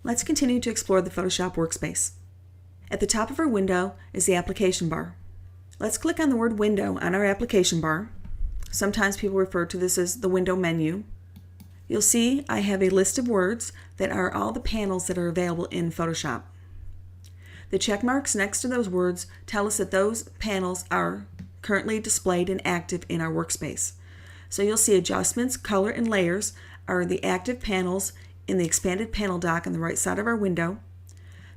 Let's continue to explore the Photoshop workspace. At the top of our window is the application bar. Let's click on the word window on our application bar. Sometimes people refer to this as the window menu. You'll see I have a list of words that are all the panels that are available in Photoshop. The check marks next to those words tell us that those panels are currently displayed and active in our workspace. So you'll see adjustments, color, and layers are the active panels in the expanded panel dock on the right side of our window.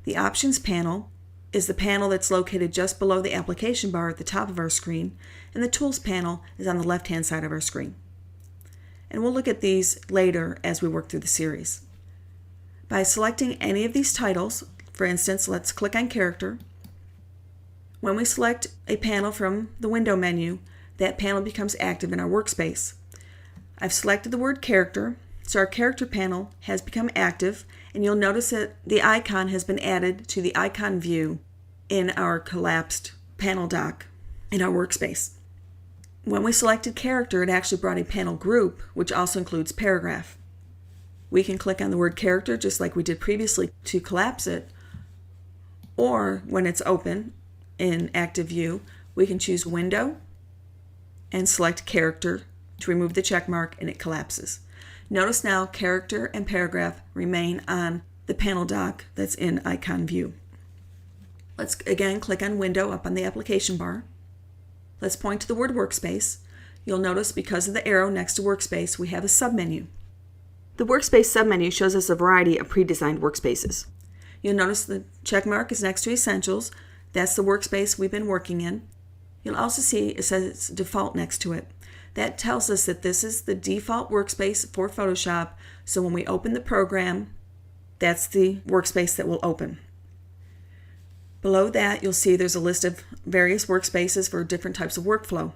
The options panel is the panel that's located just below the application bar at the top of our screen, and the tools panel is on the left-hand side of our screen. And we'll look at these later as we work through the series. By selecting any of these titles, for instance, let's click on character. When we select a panel from the window menu, that panel becomes active in our workspace. I've selected the word character, so our character panel has become active, and you'll notice that the icon has been added to the icon view in our collapsed panel dock in our workspace. When we selected character, it actually brought a panel group, which also includes paragraph. We can click on the word character just like we did previously to collapse it, or when it's open in active view, we can choose window and select character to remove the check mark, and it collapses. Notice now character and paragraph remain on the panel dock that's in icon view. Let's again click on window up on the application bar. Let's point to the word workspace. You'll notice because of the arrow next to workspace, we have a submenu. The workspace submenu shows us a variety of pre-designed workspaces. You'll notice the check mark is next to essentials. That's the workspace we've been working in. You'll also see it says default next to it. That tells us that this is the default workspace for Photoshop, so when we open the program, that's the workspace that will open. Below that, you'll see there's a list of various workspaces for different types of workflow: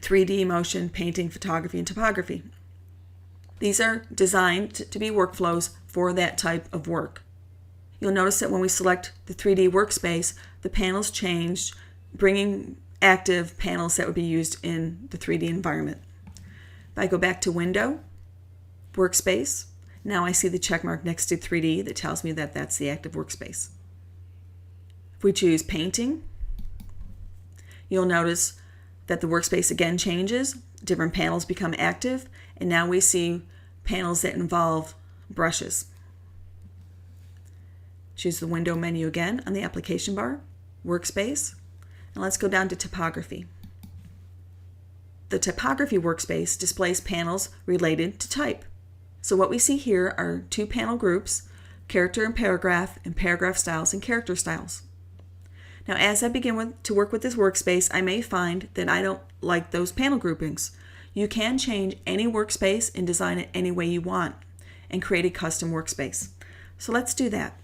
3D, motion, painting, photography, and typography. These are designed to be workflows for that type of work. You'll notice that when we select the 3D workspace, the panels changed, bringing active panels that would be used in the 3D environment. If I go back to window, workspace, now I see the check mark next to 3D that tells me that that's the active workspace. If we choose painting, you'll notice that the workspace again changes, different panels become active, and now we see panels that involve brushes. Choose the window menu again on the application bar, workspace, and let's go down to typography. The typography workspace displays panels related to type. So what we see here are two panel groups, character and paragraph styles and character styles. Now as I begin to work with this workspace, I may find that I don't like those panel groupings. You can change any workspace and design it any way you want and create a custom workspace. So let's do that.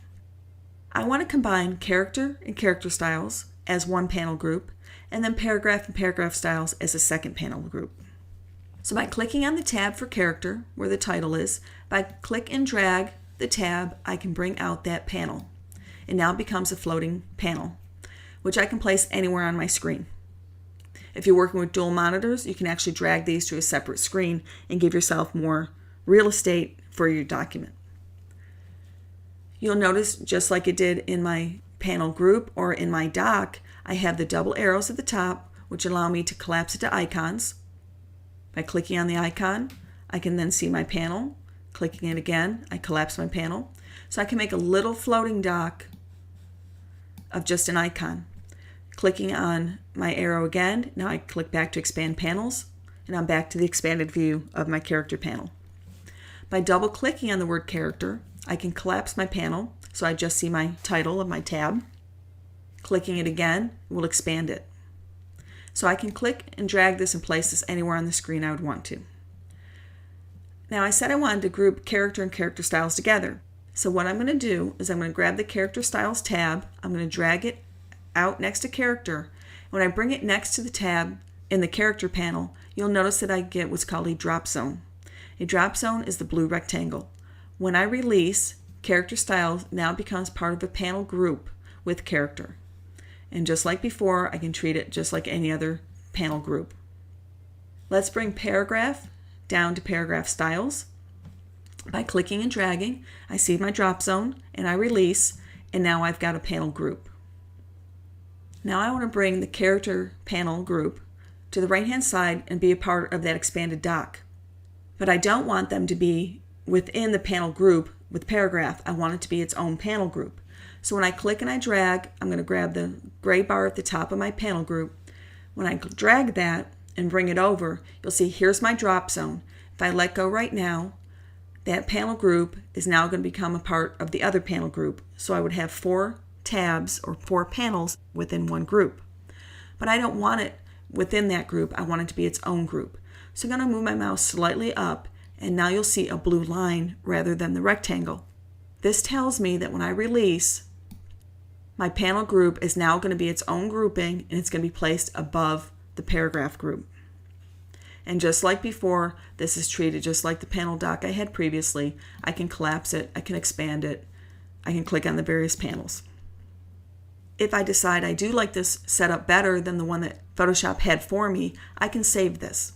I want to combine character and character styles as one panel group, and then paragraph and paragraph styles as a second panel group. So by clicking on the tab for character, where the title is, if I click and drag the tab, I can bring out that panel. It now becomes a floating panel, which I can place anywhere on my screen. If you're working with dual monitors, you can actually drag these to a separate screen and give yourself more real estate for your document. You'll notice, just like it did in my panel group or in my dock, I have the double arrows at the top, which allow me to collapse it to icons. By clicking on the icon, I can then see my panel. Clicking it again, I collapse my panel. So I can make a little floating dock of just an icon. Clicking on my arrow again, now I click back to expand panels, and I'm back to the expanded view of my character panel. By double clicking on the word character, I can collapse my panel, so I just see my title of my tab. Clicking it again will expand it. So I can click and drag this and place this anywhere on the screen I would want to. Now I said I wanted to group character and character styles together. So what I'm going to do is I'm going to grab the character styles tab, I'm going to drag it out next to character. When I bring it next to the tab in the character panel, you'll notice that I get what's called a drop zone. A drop zone is the blue rectangle. When I release, character styles now becomes part of a panel group with character. And just like before, I can treat it just like any other panel group. Let's bring paragraph down to paragraph styles. By clicking and dragging, I see my drop zone and I release, and now I've got a panel group. Now I want to bring the character panel group to the right-hand side and be a part of that expanded dock. But I don't want them to be within the panel group with paragraph. I want it to be its own panel group. So when I click and I drag, I'm going to grab the gray bar at the top of my panel group. When I drag that and bring it over, you'll see here's my drop zone. If I let go right now, that panel group is now going to become a part of the other panel group. So I would have 4 tabs or 4 panels within one group. But I don't want it within that group. I want it to be its own group. So I'm going to move my mouse slightly up, and now you'll see a blue line rather than the rectangle. This tells me that when I release, my panel group is now going to be its own grouping, and it's going to be placed above the paragraph group. And just like before, this is treated just like the panel dock I had previously. I can collapse it, I can expand it, I can click on the various panels. If I decide I do like this setup better than the one that Photoshop had for me, I can save this.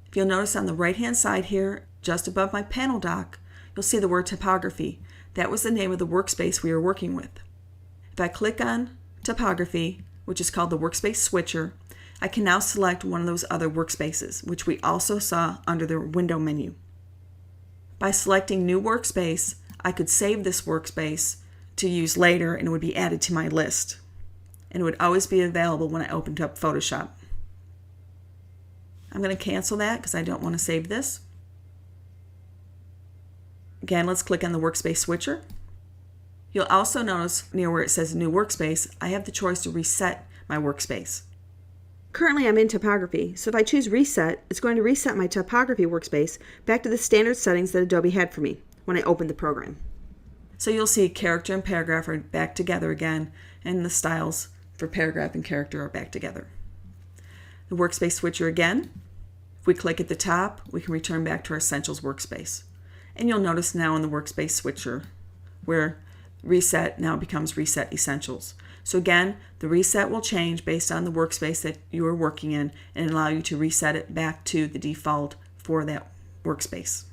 If you'll notice on the right-hand side here, just above my panel dock, you'll see the word typography. That was the name of the workspace we were working with. If I click on typography, which is called the workspace switcher, I can now select one of those other workspaces, which we also saw under the window menu. By selecting new workspace, I could save this workspace to use later, and it would be added to my list. And it would always be available when I opened up Photoshop. I'm going to cancel that because I don't want to save this. Again, let's click on the workspace switcher. You'll also notice near where it says new workspace, I have the choice to reset my workspace. Currently I'm in typography, so if I choose reset, it's going to reset my typography workspace back to the standard settings that Adobe had for me when I opened the program. So you'll see character and paragraph are back together again, and the styles for paragraph and character are back together. The workspace switcher again. If we click at the top, we can return back to our Essentials workspace. And you'll notice now in the workspace switcher where reset now becomes reset essentials. So again, the reset will change based on the workspace that you are working in and allow you to reset it back to the default for that workspace.